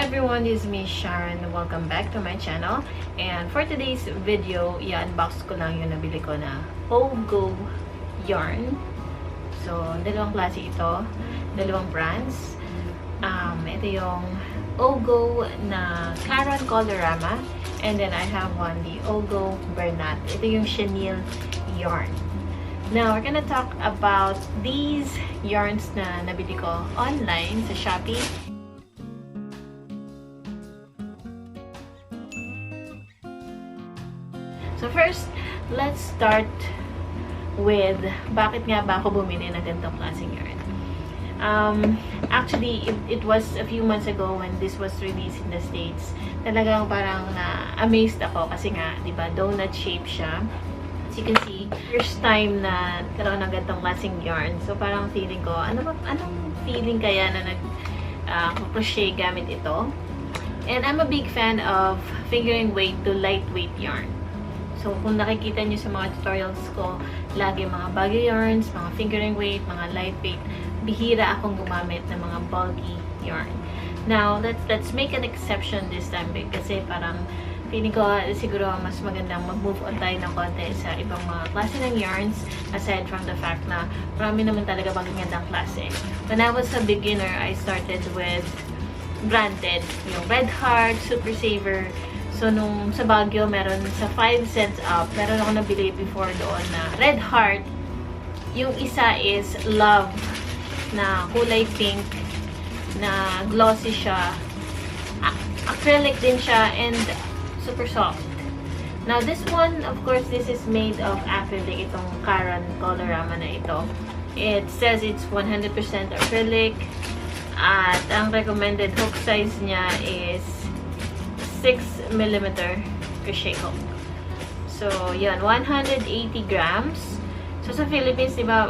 everyone, this is me Sharon. Welcome back to my channel. And for today's video, i-unbox ko lang yung nabili ko na Ogo yarn. So, dalawang klase ito, dalawang brands. Ito yung Ogo na Caron Colorama, and then I have one, the Ogo Bernat. Ito yung chenille yarn. Now, we're gonna talk about these yarns na nabili ko online sa Shopee. So first, let's start with bakit nga ba ako bumili ng ganitong klaseng yarn. Actually, it was a few months ago when this was released in the States. Talagang parang na-amazed ako kasi nga, di ba, donut shape siya. As you can see, first time na karoon ng ganitong klaseng yarn. So parang feeling ko, anong feeling kaya na nag-crochet gamit ito? And I'm a big fan of fingering weight to lightweight yarn. So, kung nakikita nyo sa mga tutorials ko, lagi mga baggy yarns, mga fingering weight, mga lightweight, bihira akong gumamit ng mga bulky yarn. Now, let's make an exception this time kasi parang feeling ko siguro mas magandang mag-move on tayo ng konti sa ibang mga klase ng yarns aside from the fact na marami naman talaga magandang klase. When I was a beginner, I started with branded, yung Red Heart, Super Saver. So, nung sa Baguio, meron sa 5 cents up, meron ako nabili before doon na Red Heart. Yung isa is Love, na kulay pink, na glossy siya. Acrylic din siya, and super soft. Now, this one, of course, this is made of acrylic, itong Caron Colorama na ito. It says it's 100% acrylic, at ang recommended hook size niya is 6mm crochet hook. So, yan, 180 grams. So, sa Philippines, diba,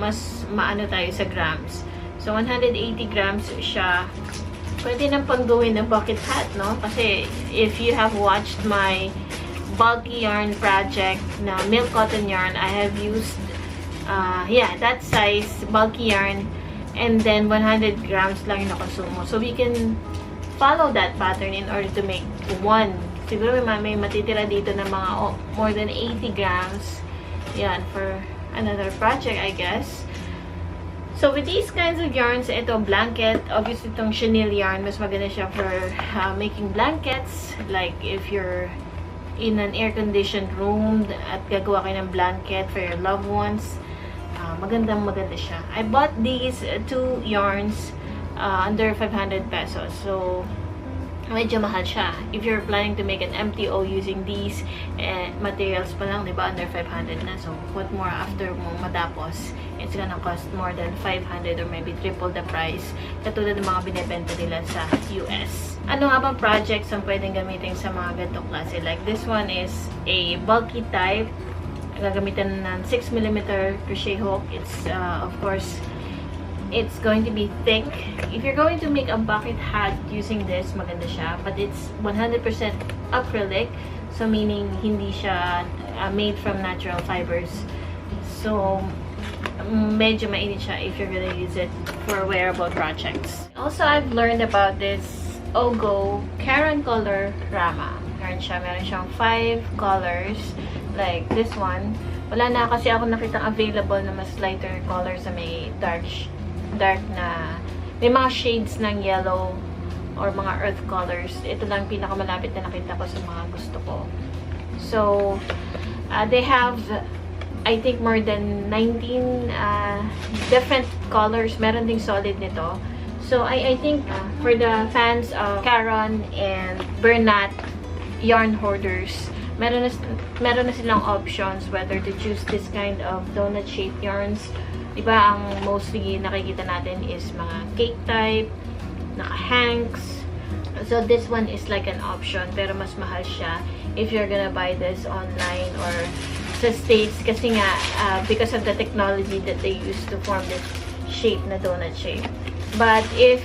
mas maano tayo sa grams. So, 180 grams siya. Pwede nang panggawin ng bucket hat, no? Kasi, if you have watched my bulky yarn project na milk cotton yarn, I have used, that size, bulky yarn, and then 100 grams lang yung nakonsumo. So, we can follow that pattern in order to make one. Siguro may matitira dito na mga more than 80 grams. Yan, for another project, I guess. So, with these kinds of yarns, ito, blanket. Obviously, itong chenille yarn, mas maganda siya for making blankets. Like, if you're in an air-conditioned room at gagawa kayo ng blanket for your loved ones, maganda siya. I bought these two yarns under 500 pesos. So, medyo mahal siya. If you're planning to make an MTO using these materials pa lang, diba, under 500 na. So, what more after mo matapos, it's gonna cost more than 500 or maybe triple the price. Katulad ng mga binibenta nila sa US. Ano nga bang projects ang pwedeng gamitin sa mga ganitong klase? Like, this one is a bulky type. Gagamitan ng 6mm crochet hook. It's, of course, it's going to be thick. If you're going to make a bucket hat using this, maganda siya. But it's 100% acrylic. So, meaning, hindi siya made from natural fibers. So, medyo mainit siya if you're gonna use it for wearable projects. Also, I've learned about this Ogo Caron Colorama. Meron siyang 5 colors. Like this one. Wala na kasi ako nakitang available na mas lighter colors na may dark na, may mga shades ng yellow or mga earth colors. Ito lang pinakamalapit na nakita ko sa mga gusto ko. So, they have, I think, more than 19 different colors. Meron ding solid nito. So, I think for the fans of Caron and Bernat yarn hoarders, meron na silang options whether to choose this kind of donut-shaped yarns. Diba, ang mostly nakikita natin is mga cake type, naka-hanks. So, this one is like an option, pero mas mahal siya if you're gonna buy this online or sa States. Kasi nga, because of the technology that they use to form this shape na donut shape. But if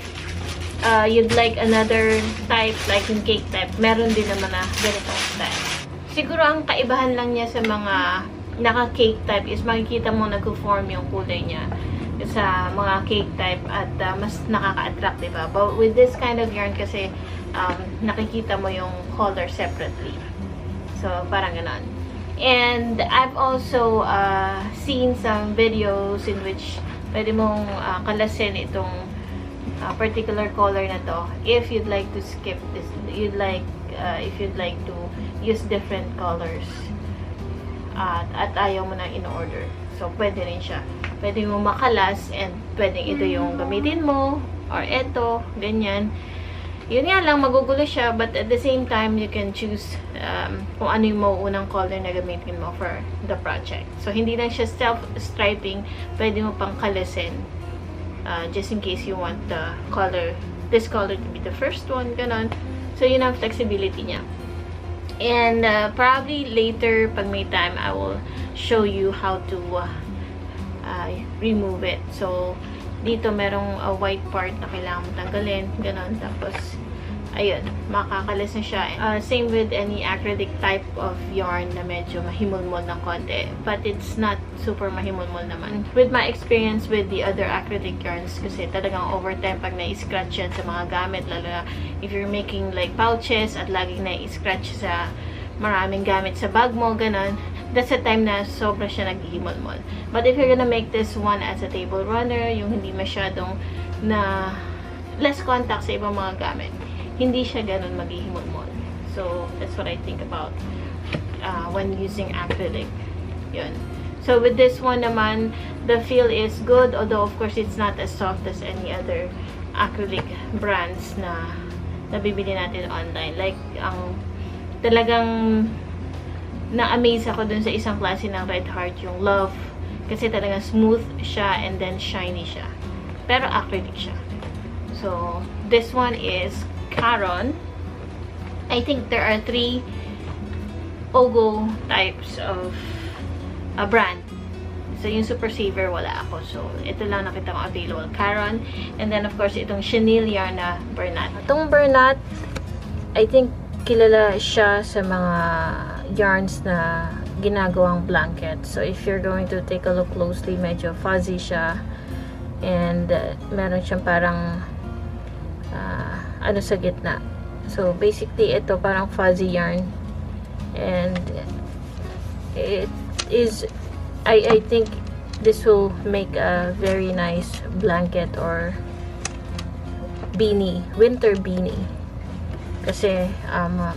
you'd like another type, like yung cake type, meron din naman na ganitong style. Siguro ang kaibahan lang niya sa mga naka-cake type is makikita mo nag-form yung kulay niya. sa mga cake type at mas nakaka-attract, diba? But with this kind of yarn kasi, nakikita mo yung color separately. So, parang ganon. And I've also seen some videos in which pwede mong kalasin itong particular color na to if you'd like to skip this, if you'd like to use different colors at ayaw mo na in order. So, pwede rin siya. Pwede mo makalas and pwedeng ito yung gamitin mo or ito, ganyan. Yun nga lang, magugulo siya, but at the same time, you can choose kung ano yung mauunang color na gamitin mo for the project. So, hindi lang siya self-striping, pwede mo pang kalasin just in case you want the color, this color to be the first one, ganon. So, yun ang flexibility niya. And probably later, pag may time, I will show you how to remove it. So, dito merong white part na kailangan mo tanggalin, ganon. Tapos, ayun, makakalis na siya. Same with any acrylic type of yarn na medyo mahimulmol ng konti. But it's not super mahimulmol naman. With my experience with the other acrylic yarns, kasi talagang over time pag na-scratch yan sa mga gamit, lalo na if you're making like pouches at laging na-scratch sa maraming gamit sa bag mo, ganon, that's the time na sobra siya naghihimulmol. But if you're gonna make this one as a table runner, yung hindi masyadong na less contact sa ibang mga gamit, hindi siya ganun maghihimulmol. So, that's what I think about when using acrylic. Yun. So, with this one naman, the feel is good, although of course it's not as soft as any other acrylic brands na nabibili natin online. Like, talagang na-amaze ako dun sa isang klase ng Red Heart, yung Love. Kasi talagang smooth siya and then shiny siya. Pero acrylic siya. So, this one is Caron. I think there are 3 Ogo types of a brand. So, yung Super Saver, wala ako. So, ito lang nakita ko available. Caron. And then, of course, itong chenille yarn na Bernat. Itong Bernat, I think, kilala siya sa mga yarns na ginagawang blanket. So, if you're going to take a look closely, medyo fuzzy siya. And, meron siyang parang ano sa gitna. So, basically, ito parang fuzzy yarn. And, it is, I think, this will make a very nice blanket or beanie, winter beanie. Kasi,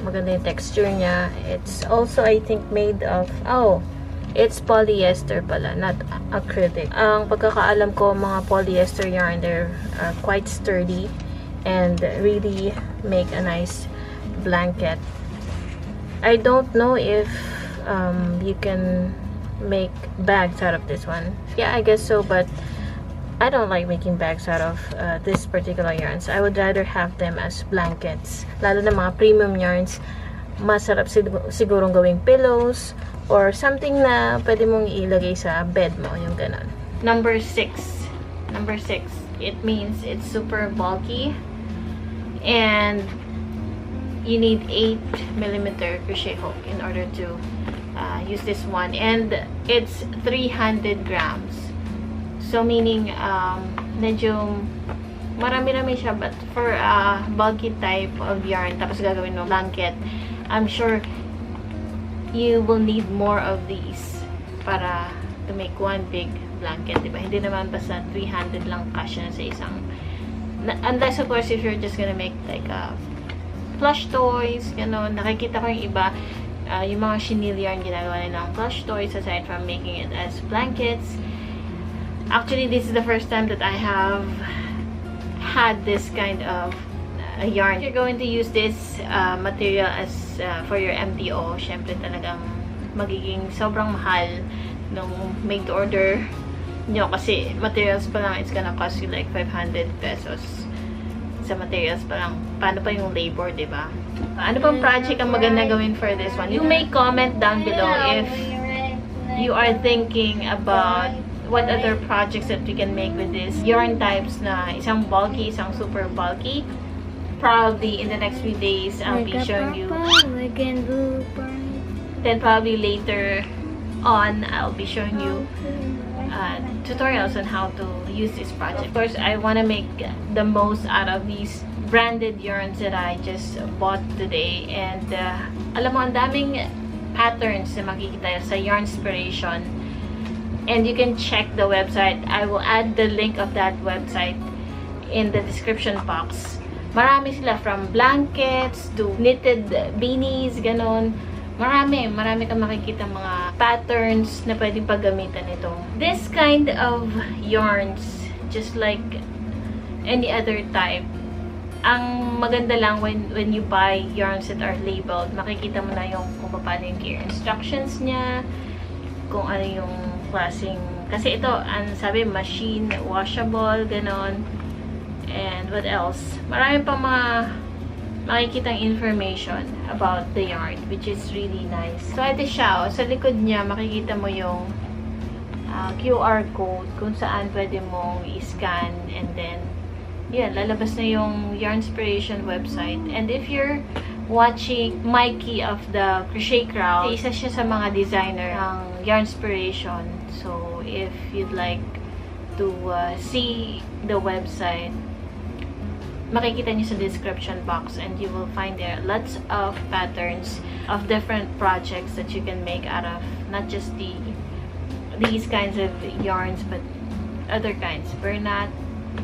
maganda yung texture niya. It's also, I think, made of, it's polyester pala, not acrylic. Ang pagkakaalam ko, mga polyester yarn, they're quite sturdy and really make a nice blanket. I don't know if you can make bags out of this one. Yeah, I guess so, but I don't like making bags out of this particular yarns. I would rather have them as blankets. Lalo na mga premium yarns, masarap sigurong gawing pillows or something na pwede mong ilagay sa bed mo, yung ganon. Number 6. Number 6. It means it's super bulky and you need 8mm crochet hook in order to use this one. And it's 300 grams. So, meaning, medyo marami-rami siya, but for a bulky type of yarn, tapos gagawin mo blanket, I'm sure you will need more of these para to make one big blanket, diba? Hindi naman basta 300 lang kasya sa isang, unless of course if you're just gonna make like plush toys, gano'n. Nakikita ko yung iba, yung mga chenille yarn ginagawa nila ng plush toys aside from making it as blankets. Actually, this is the first time that I have had this kind of yarn. If you're going to use this material as for your MTO, syempre talagang magiging sobrang mahal nung make to order nyo kasi materials pa lang, it's gonna cost you like 500 pesos sa materials pa lang. Paano pa yung labor, diba? Ano pang project ang maganda gawin for this one? You may comment down below if you are thinking about what other projects that we can make with this yarn types na isang bulky, isang super bulky. Probably in the next few days, I'll be showing you. Then probably later on, I'll be showing you tutorials on how to use this project. Of course, I want to make the most out of these branded yarns that I just bought today. And alam mo, ang daming patterns na makikita sa Yarnspiration. And you can check the website. I will add the link of that website in the description box. Marami sila, from blankets to knitted beanies, ganon. Marami kang makikita mga patterns na pwedeng paggamitan nito. This kind of yarns, just like any other type, ang maganda lang when you buy yarns that are labeled, makikita mo na yung kung paano yung care instructions niya, kung ano yung klaseng, kasi ito, ang sabi, machine washable, ganon. And what else? Marami pang mga makikitang information about the yarn, which is really nice. So, ito siya. Sa likod niya, makikita mo yung QR code kung saan pwede mong i-scan. And then, yan, lalabas na yung Yarnspiration website. And if you're watching Mikey of the Crochet Crowd, isa siya sa mga designer ng Yarnspiration. So, if you'd like to see the website, makikita niyo sa description box, and you will find there lots of patterns of different projects that you can make out of not just these kinds of yarns, but other kinds. Bernat,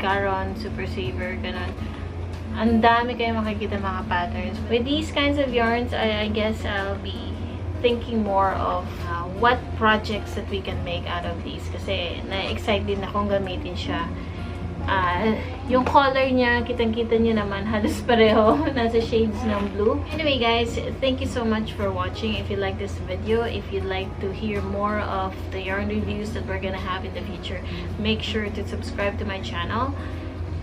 Caron, Super Saver, ganun. Ang dami kayo makikita mga patterns. With these kinds of yarns, I guess I'll be thinking more of what projects that we can make out of these. Kasi na-excite din akong gamitin siya. Yung color niya, kitang-kita niyo naman, halos pareho. Nasa shades ng blue. Anyway guys, thank you so much for watching. If you like this video, if you'd like to hear more of the yarn reviews that we're gonna have in the future, make sure to subscribe to my channel.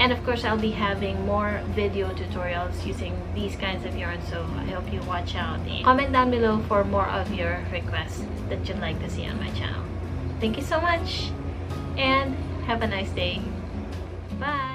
And of course, I'll be having more video tutorials using these kinds of yarns, so I hope you watch out. Comment down below for more of your requests that you'd like to see on my channel. Thank you so much, and have a nice day. Bye!